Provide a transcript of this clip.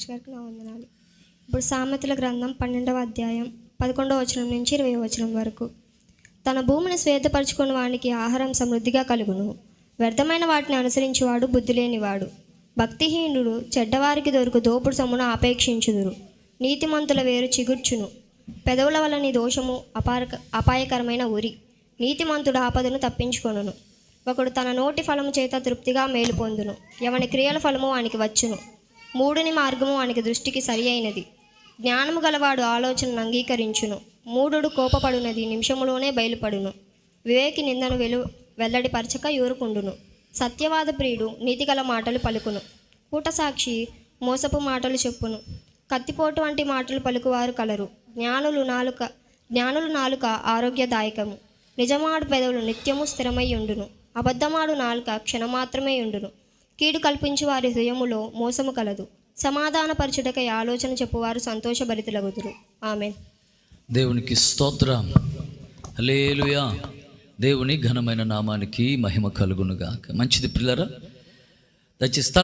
గారికి నా వందనాలు. ఇప్పుడు సామెతల గ్రంథం 12వ అధ్యాయం 11వ వచనం నుంచి 20వ వచనం వరకు. తన భూమిని శ్వేతపరచుకుని వానికి ఆహారం సమృద్ధిగా కలుగును. వ్యర్థమైన వాటిని అనుసరించేవాడు బుద్ధి లేనివాడు. భక్తిహీనుడు చెడ్డవారికి దొరుకు దోపుడు సొమ్మును ఆపేక్షించుదురు. నీతిమంతుల వేరు చిగుర్చును. పెదవుల వల్ల నీ దోషము అపాయకరమైన ఉరి. నీతిమంతుడు ఆపదను తప్పించుకొనును. ఒకడు తన నోటి ఫలము చేత తృప్తిగా మేలు పొందును. ఎవని క్రియల ఫలము వానికి వచ్చును. మూడుని మార్గము వానికి దృష్టికి సరి అయినది. జ్ఞానము గలవాడు ఆలోచనను అంగీకరించును. మూఢుడు కోపపడునది నిమిషములోనే బయలుపడును. వివేకి నిందను వెల్లడిపరచక యూరుకుండును. సత్యవాద ప్రియుడు నీతిగల మాటలు పలుకును. కూటసాక్షి మోసపు మాటలు చెప్పును. కత్తిపోటు వంటి మాటలు పలుకువారు కలరు. జ్ఞానులు నాలుక ఆరోగ్యదాయకము. నిజమాడు పెదవులు నిత్యము స్థిరమై ఉండును. అబద్ధమాడు నాలుక క్షణమాత్రమే ఉండును. కీడు కల్పించు వారి హృదయములో మోసము కలదు. సమాధానపరచుటకై ఆలోచన చెప్పువారు సంతోషభరితులగుదురు. ఆమేన్. దేవునికి స్తోత్రం. హల్లెలూయా. దేవుని ఘనమైన నామానికి మహిమ కలుగునుగాక. మంచిది పిల్లరా, దయచేసి